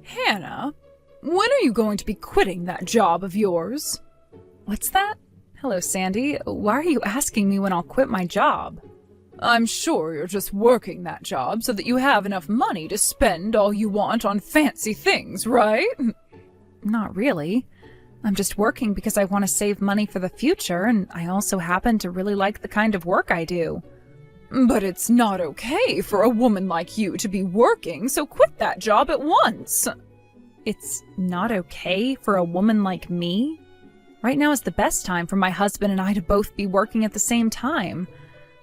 Hannah, when are you going to be quitting that job of yours? What's that? Hello, Sandy. Why are you asking me when I'll quit my job? I'm sure you're just working that job so that you have enough money to spend all you want on fancy things, right? Not really. I'm just working because I want to save money for the future, and I also happen to really like the kind of work I do. But it's not okay for a woman like you to be working, so quit that job at once. It's not okay for a woman like me? Right now is the best time for my husband and I to both be working at the same time.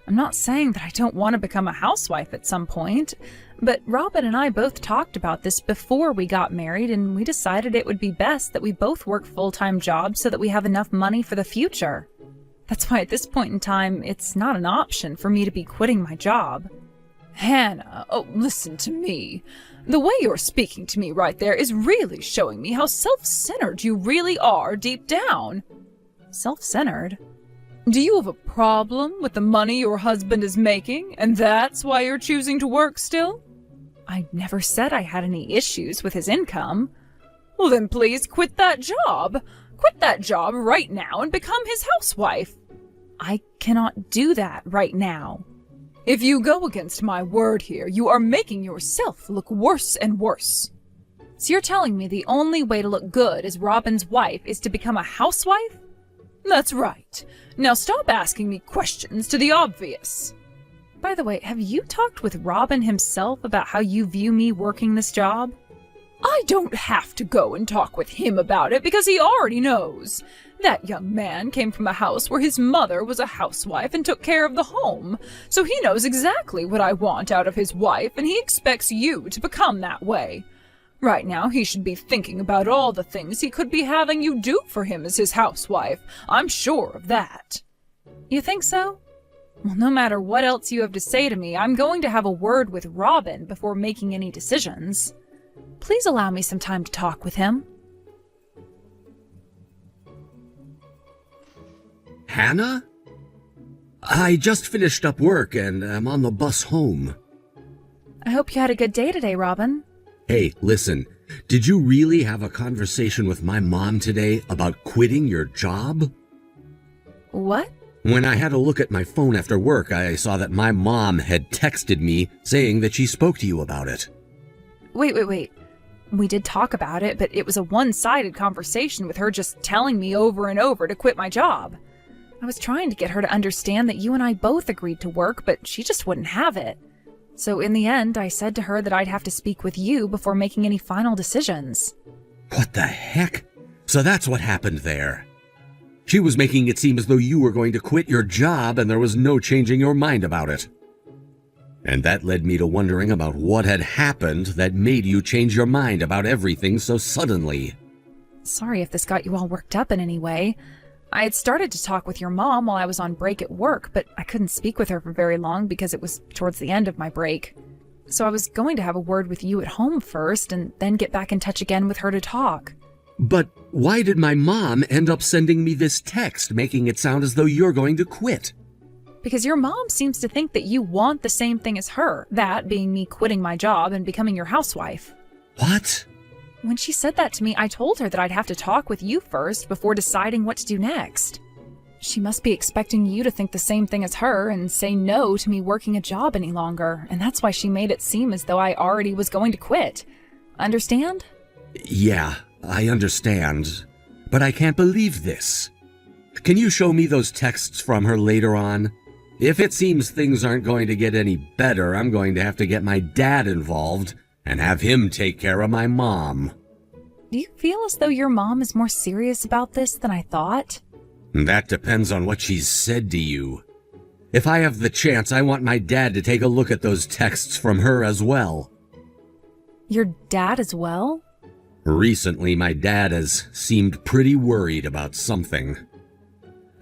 I'm not saying that I don't want to become a housewife at some point, but Robin and I both talked about this before we got married, and we decided it would be best that we both work full-time jobs so that we have enough money for the future. That's why at this point in time, it's not an option for me to be quitting my job. Hannah, listen to me. The way you're speaking to me right there is really showing me how self-centered you really are deep down. Self-centered? Do you have a problem with the money your husband is making, and that's why you're choosing to work still? I never said I had any issues with his income. Well, then please quit that job. Quit that job right now and become his housewife. I cannot do that right now. If you go against my word here, you are making yourself look worse and worse. So you're telling me the only way to look good as Robin's wife is to become a housewife? That's right. Now stop asking me questions to the obvious. By the way, have you talked with Robin himself about how you view me working this job? I don't have to go and talk with him about it because he already knows. That young man came from a house where his mother was a housewife and took care of the home, so he knows exactly what I want out of his wife, and he expects you to become that way. Right now, he should be thinking about all the things he could be having you do for him as his housewife. I'm sure of that. You think so? Well, no matter what else you have to say to me, I'm going to have a word with Robin before making any decisions. Please allow me some time to talk with him. Hannah? I just finished up work and I'm on the bus home. I hope you had a good day today, Robin. Hey, listen, did you really have a conversation with my mom today about quitting your job? What? When I had a look at my phone after work, I saw that my mom had texted me saying that she spoke to you about it. Wait. We did talk about it, but it was a one-sided conversation with her just telling me over and over to quit my job. I was trying to get her to understand that you and I both agreed to work, but she just wouldn't have it. So in the end, I said to her that I'd have to speak with you before making any final decisions. What the heck? So that's what happened there. She was making it seem as though you were going to quit your job and there was no changing your mind about it. And that led me to wondering about what had happened that made you change your mind about everything so suddenly. Sorry if this got you all worked up in any way. I had started to talk with your mom while I was on break at work, but I couldn't speak with her for very long because it was towards the end of my break. So I was going to have a word with you at home first and then get back in touch again with her to talk. But why did my mom end up sending me this text making it sound as though you're going to quit? Because your mom seems to think that you want the same thing as her, that being me quitting my job and becoming your housewife. What? When she said that to me, I told her that I'd have to talk with you first before deciding what to do next. She must be expecting you to think the same thing as her and say no to me working a job any longer, and that's why she made it seem as though I already was going to quit. Understand? Yeah, I understand. But I can't believe this. Can you show me those texts from her later on? If it seems things aren't going to get any better, I'm going to have to get my dad involved and have him take care of my mom. Do you feel as though your mom is more serious about this than I thought? That depends on what she's said to you. If I have the chance, I want my dad to take a look at those texts from her as well. Your dad as well? Recently, my dad has seemed pretty worried about something.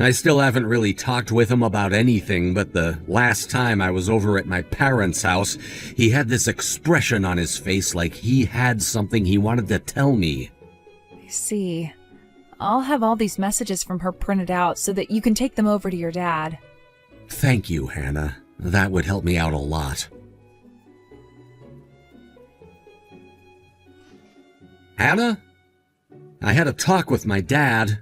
I still haven't really talked with him about anything, but the last time I was over at my parents' house, he had this expression on his face like he had something he wanted to tell me. I see. I'll have all these messages from her printed out so that you can take them over to your dad. Thank you, Hannah. That would help me out a lot. Hannah? I had a talk with my dad.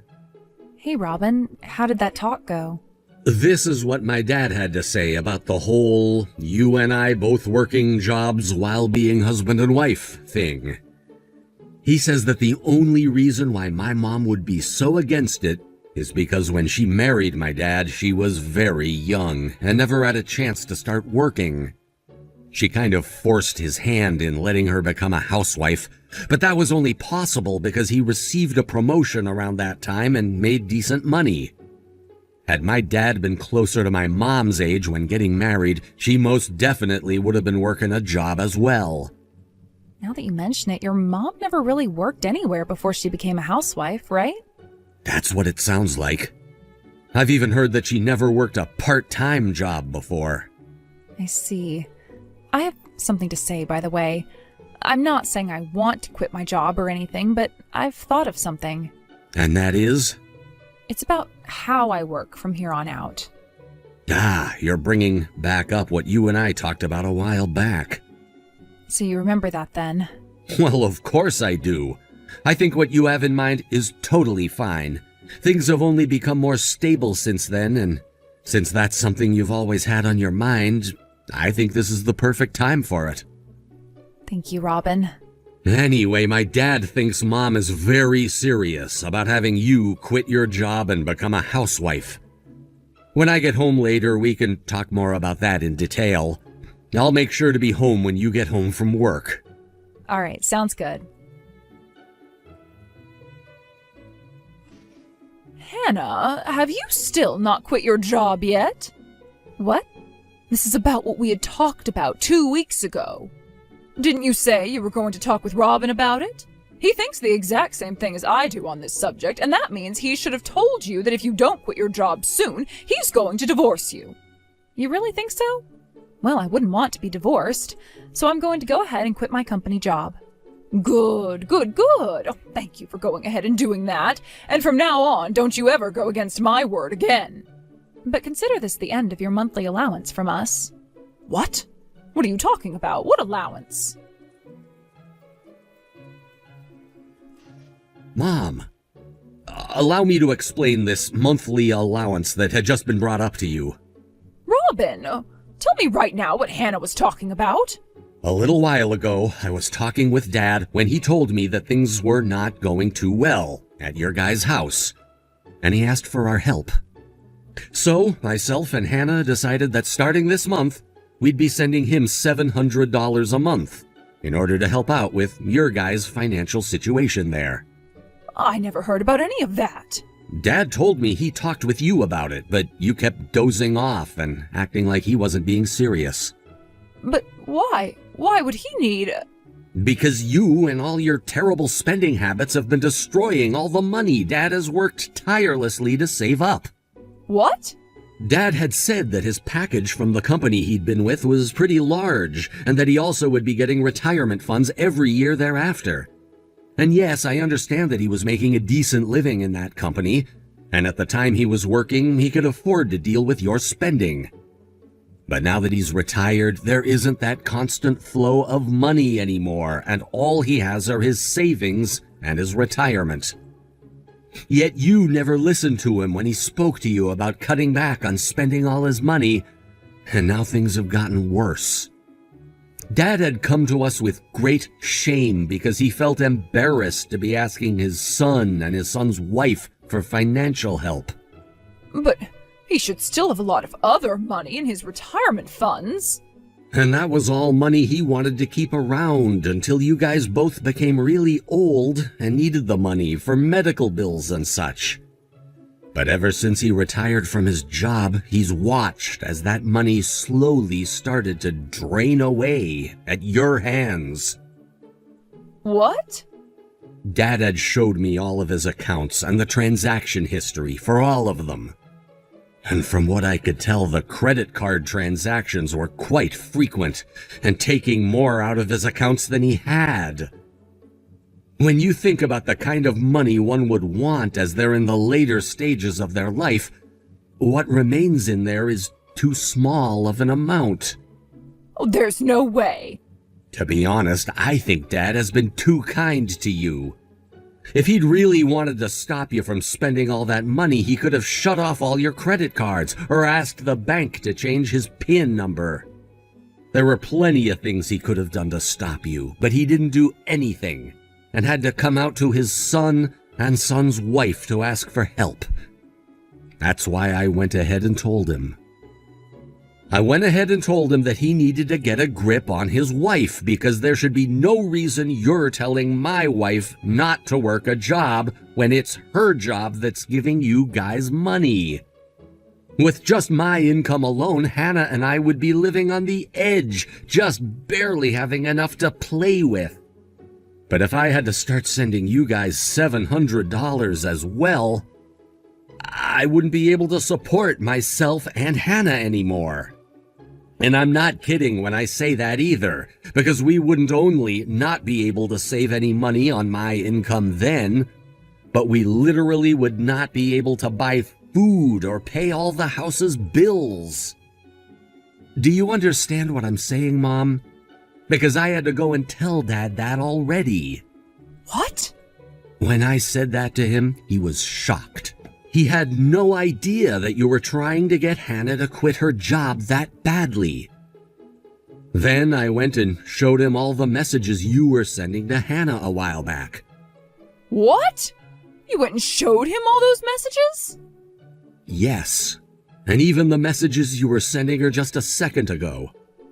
Hey, Robin, how did that talk go? This is what my dad had to say about the whole you and I both working jobs while being husband and wife thing. He says that the only reason why my mom would be so against it is because when she married my dad, she was very young and never had a chance to start working. She kind of forced his hand in letting her become a housewife, but that was only possible because he received a promotion around that time and made decent money. Had my dad been closer to my mom's age when getting married, she most definitely would have been working a job as well. Now that you mention it, your mom never really worked anywhere before she became a housewife, right? That's what it sounds like. I've even heard that she never worked a part-time job before. I see. I have something to say, by the way. I'm not saying I want to quit my job or anything, but I've thought of something. And that is? It's about how I work from here on out. Ah, you're bringing back up what you and I talked about a while back. So you remember that then? Well, of course I do. I think what you have in mind is totally fine. Things have only become more stable since then, and since that's something you've always had on your mind, I think this is the perfect time for it. Thank you, Robin. Anyway, my dad thinks Mom is very serious about having you quit your job and become a housewife. When I get home later, we can talk more about that in detail. I'll make sure to be home when you get home from work. All right, sounds good. Hannah, have you still not quit your job yet? What? This is about what we had talked about 2 weeks ago. Didn't you say you were going to talk with Robin about it? He thinks the exact same thing as I do on this subject, and that means he should have told you that if you don't quit your job soon, he's going to divorce you. You really think so? Well, I wouldn't want to be divorced, so I'm going to go ahead and quit my company job. Good, good, good. Oh, thank you for going ahead and doing that. And from now on, don't you ever go against my word again. But consider this the end of your monthly allowance from us. What? What are you talking about? What allowance? Mom, allow me to explain this monthly allowance that had just been brought up to you. Robin, tell me right now what Hannah was talking about. A little while ago, I was talking with Dad when he told me that things were not going too well at your guys' house, and he asked for our help. So, myself and Hannah decided that starting this month, we'd be sending him $700 a month in order to help out with your guys' financial situation there. I never heard about any of that. Dad told me he talked with you about it, but you kept dozing off and acting like he wasn't being serious. But why? Why would he need... Because you and all your terrible spending habits have been destroying all the money Dad has worked tirelessly to save up. What? Dad had said that his package from the company he'd been with was pretty large, and that he also would be getting retirement funds every year thereafter. And yes, I understand that he was making a decent living in that company, and at the time he was working, he could afford to deal with your spending. But now that he's retired, there isn't that constant flow of money anymore, and all he has are his savings and his retirement. Yet you never listened to him when he spoke to you about cutting back on spending all his money, and now things have gotten worse. Dad had come to us with great shame because he felt embarrassed to be asking his son and his son's wife for financial help. But he should still have a lot of other money in his retirement funds. And that was all money he wanted to keep around until you guys both became really old and needed the money for medical bills and such. But ever since he retired from his job, he's watched as that money slowly started to drain away at your hands. What? Dad had showed me all of his accounts and the transaction history for all of them. And from what I could tell, the credit card transactions were quite frequent and taking more out of his accounts than he had. When you think about the kind of money one would want as they're in the later stages of their life, what remains in there is too small of an amount. Oh, there's no way. To be honest, I think Dad has been too kind to you. If he'd really wanted to stop you from spending all that money, he could have shut off all your credit cards or asked the bank to change his PIN number. There were plenty of things he could have done to stop you, but he didn't do anything and had to come out to his son and son's wife to ask for help. That's why I went ahead and told him. I went ahead and told him that he needed to get a grip on his wife because there should be no reason you're telling my wife not to work a job when it's her job that's giving you guys money. With just my income alone, Hannah and I would be living on the edge, just barely having enough to play with. But if I had to start sending you guys $700 as well, I wouldn't be able to support myself and Hannah anymore. And I'm not kidding when I say that either, because we wouldn't only not be able to save any money on my income then, but we literally would not be able to buy food or pay all the house's bills. Do you understand what I'm saying, Mom? Because I had to go and tell Dad that already. What? When I said that to him, he was shocked. He had no idea that you were trying to get Hannah to quit her job that badly. Then I went and showed him all the messages you were sending to Hannah a while back. What? You went and showed him all those messages? Yes, and even the messages you were sending her just a second ago.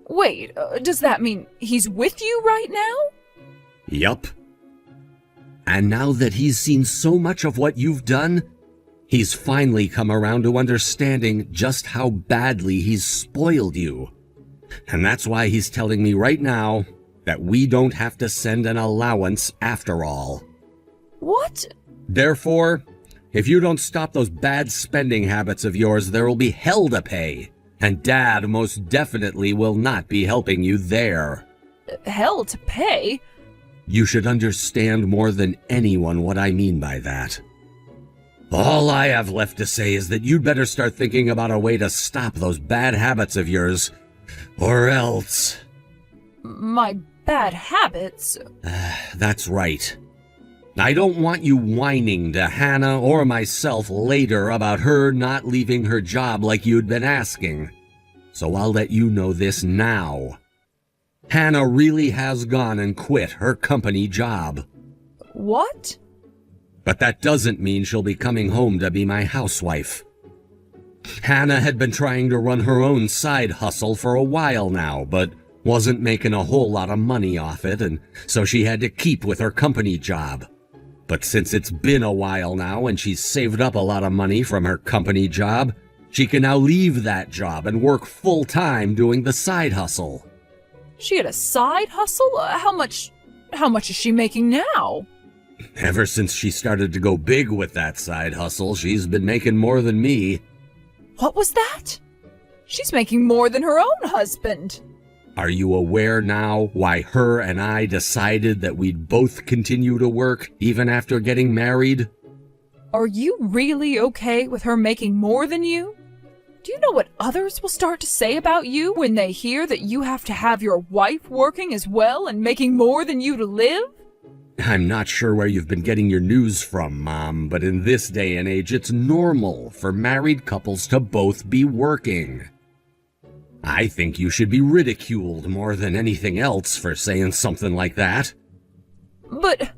Wait, does that mean he's with you right now? Yup. And now that he's seen so much of what you've done, he's finally come around to understanding just how badly he's spoiled you. And that's why he's telling me right now that we don't have to send an allowance after all. What? Therefore, if you don't stop those bad spending habits of yours, there will be hell to pay. And Dad most definitely will not be helping you there. Hell to pay? You should understand more than anyone what I mean by that. All I have left to say is that you'd better start thinking about a way to stop those bad habits of yours, or else... My bad habits? That's right. I don't want you whining to Hannah or myself later about her not leaving her job like you'd been asking. So I'll let you know this now. Hannah really has gone and quit her company job. What? But that doesn't mean she'll be coming home to be my housewife. Hannah had been trying to run her own side hustle for a while now, but wasn't making a whole lot of money off it, and so she had to keep with her company job. But since it's been a while now and she's saved up a lot of money from her company job, she can now leave that job and work full-time doing the side hustle. She had a side hustle? How much is she making now? Ever since she started to go big with that side hustle, she's been making more than me. What was that? She's making more than her own husband. Are you aware now why her and I decided that we'd both continue to work even after getting married? Are you really okay with her making more than you? Do you know what others will start to say about you when they hear that you have to have your wife working as well and making more than you to live? I'm not sure where you've been getting your news from, Mom, but in this day and age, it's normal for married couples to both be working. I think you should be ridiculed more than anything else for saying something like that. But...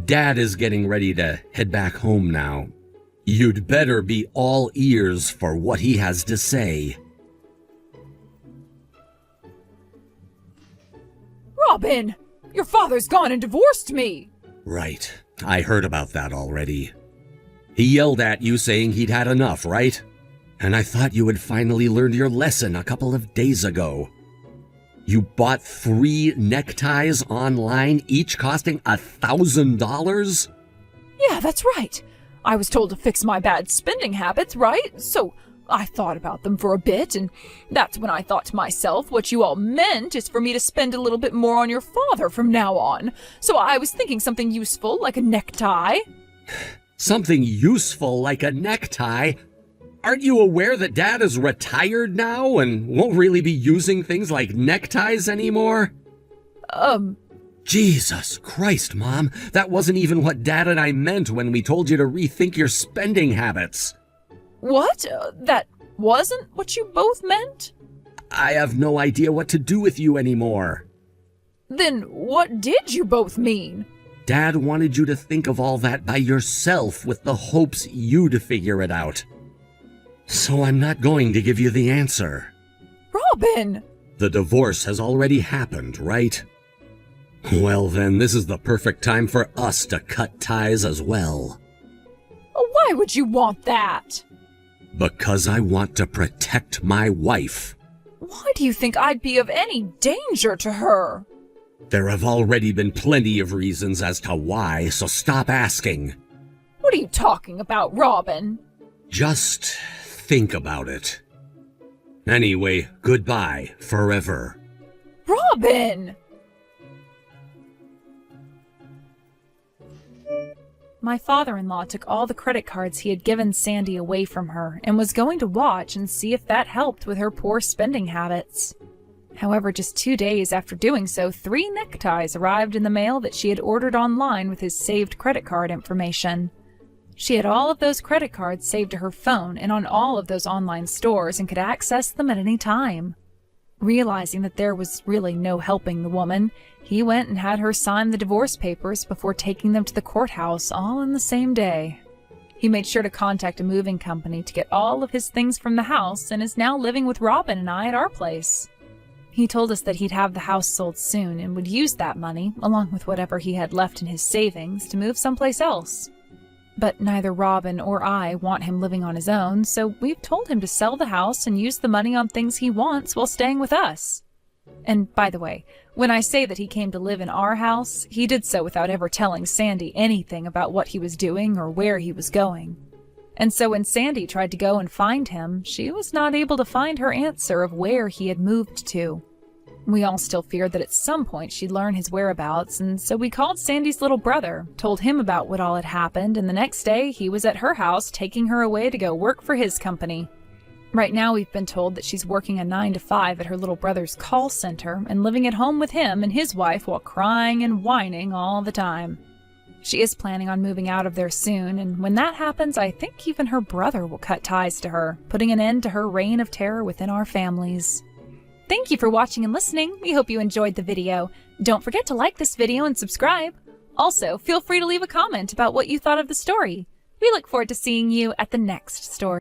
Dad is getting ready to head back home now. You'd better be all ears for what he has to say. Robin! Your father's gone and divorced me! Right. I heard about that already. He yelled at you saying he'd had enough, right? And I thought you had finally learned your lesson a couple of days ago. You bought 3 neckties online, each costing $1,000? Yeah, that's right. I was told to fix my bad spending habits, right? So I thought about them for a bit, and that's when I thought to myself, what you all meant is for me to spend a little bit more on your father from now on. So I was thinking something useful, like a necktie. Something useful like a necktie? Aren't you aware that Dad is retired now and won't really be using things like neckties anymore? Jesus Christ, Mom. That wasn't even what Dad and I meant when we told you to rethink your spending habits. What? That wasn't what you both meant? I have no idea what to do with you anymore. Then what did you both mean? Dad wanted you to think of all that by yourself with the hopes you'd figure it out. So I'm not going to give you the answer. Robin! The divorce has already happened, right? Well then, this is the perfect time for us to cut ties as well. Why would you want that? Because I want to protect my wife. Why do you think I'd be of any danger to her? There have already been plenty of reasons as to why, so stop asking. What are you talking about, Robin? Just think about it. Anyway, goodbye forever. Robin! My father-in-law took all the credit cards he had given Sandy away from her and was going to watch and see if that helped with her poor spending habits. However, just 2 days after doing so, 3 neckties arrived in the mail that she had ordered online with his saved credit card information. She had all of those credit cards saved to her phone and on all of those online stores and could access them at any time. Realizing that there was really no helping the woman, he went and had her sign the divorce papers before taking them to the courthouse all in the same day. He made sure to contact a moving company to get all of his things from the house and is now living with Robin and I at our place. He told us that he'd have the house sold soon and would use that money, along with whatever he had left in his savings, to move someplace else. But neither Robin or I want him living on his own, so we've told him to sell the house and use the money on things he wants while staying with us. And by the way, when I say that he came to live in our house, he did so without ever telling Sandy anything about what he was doing or where he was going. And so when Sandy tried to go and find him, she was not able to find her answer of where he had moved to. We all still feared that at some point she'd learn his whereabouts, and so we called Sandy's little brother, told him about what all had happened, and the next day he was at her house taking her away to go work for his company. Right now we've been told that she's working a 9-to-5 at her little brother's call center and living at home with him and his wife while crying and whining all the time. She is planning on moving out of there soon, and when that happens, I think even her brother will cut ties to her, putting an end to her reign of terror within our families. Thank you for watching and listening. We hope you enjoyed the video. Don't forget to like this video and subscribe. Also, feel free to leave a comment about what you thought of the story. We look forward to seeing you at the next story.